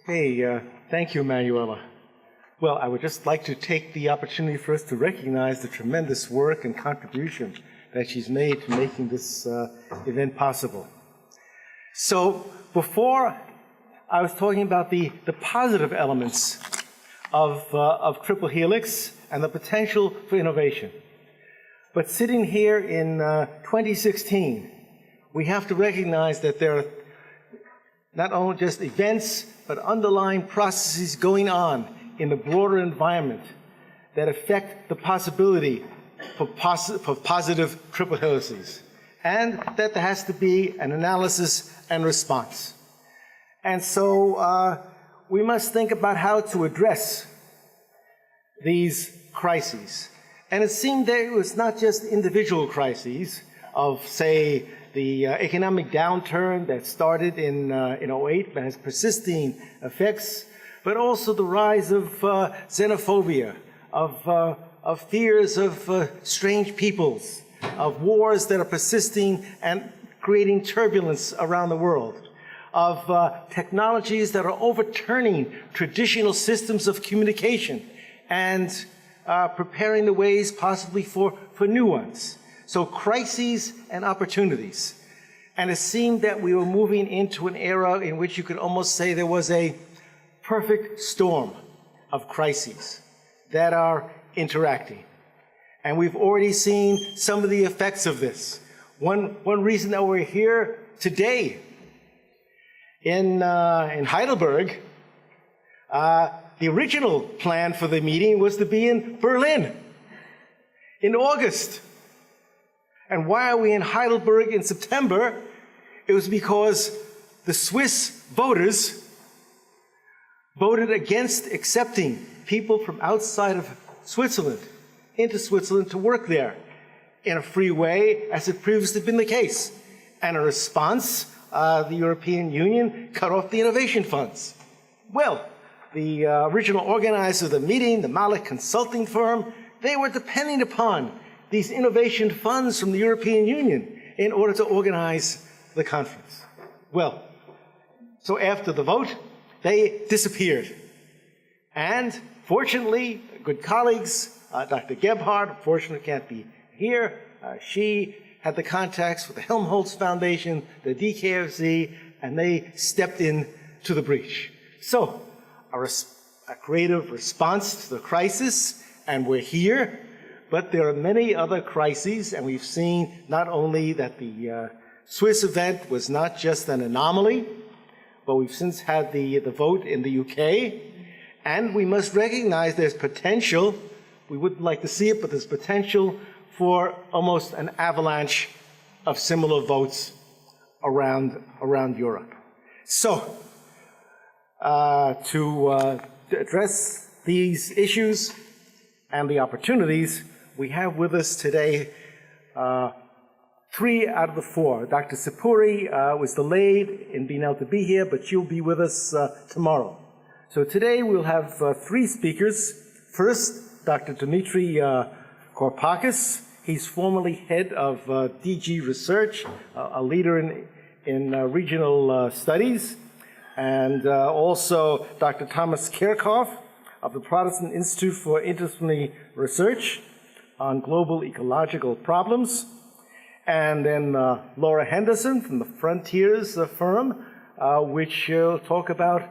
Hey, thank you, Manuela. Well, I would just like to take the opportunity first to recognize the tremendous work and contribution that she's made to making this event possible. So, before I was talking about the positive elements of Triple Helix and the potential for innovation. But sitting here in 2016, we have to recognize that there are not only just events, but underlying processes going on in the broader environment that affect the possibility for positive triple helices, and that there has to be an analysis and response. And so we must think about how to address these crises. And it seemed that it was not just individual crises of, say, the economic downturn that started in 08 but has persisting effects, but also the rise of xenophobia, of fears of strange peoples, of wars that are persisting and creating turbulence around the world, of technologies that are overturning traditional systems of communication and preparing the ways possibly for new ones. So crises and opportunities. And it seemed that we were moving into an era in which you could almost say there was a perfect storm of crises that are interacting. And we've already seen some of the effects of this. One reason that we're here today in Heidelberg, the original plan for the meeting was to be in Berlin in August. And why are we in Heidelberg in September? It was because the Swiss voters voted against accepting people from outside of Switzerland into Switzerland to work there in a free way, as had previously been the case. And in response, the European Union cut off the innovation funds. Well, the original organizer of the meeting, the Malik consulting firm, they were depending upon these innovation funds from the European Union in order to organize the conference. Well, so after the vote, they disappeared. And fortunately, good colleagues, Dr. Gebhardt, unfortunately can't be here, she had the contacts with the Helmholtz Foundation, the DKFZ, and they stepped in to the breach. So, a creative response to the crisis, and we're here. But there are many other crises, and we've seen not only that the Swiss event was not just an anomaly, but we've since had the vote in the UK, and we must recognize there's potential. We wouldn't like to see it, but there's potential for almost an avalanche of similar votes around Europe. So, to address these issues and the opportunities, we have with us today 3 out of the 4. Dr. Sipuri was delayed in being able to be here, but she'll be with us tomorrow. So today we'll have 3 speakers. First, Dr. Dmitry Korpakis. He's formerly head of DG Research, a leader in regional studies. And also Dr. Thomas Kirchhoff of the Protestant Institute for Interdisciplinary Research on Global Ecological Problems. And then Laura Henderson from the Frontiers firm, which will talk about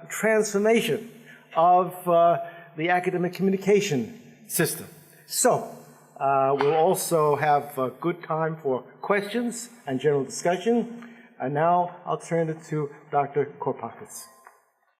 transformation of the academic communication system. So we'll also have a good time for questions and general discussion. And now I'll turn it to Dr. Korpakis.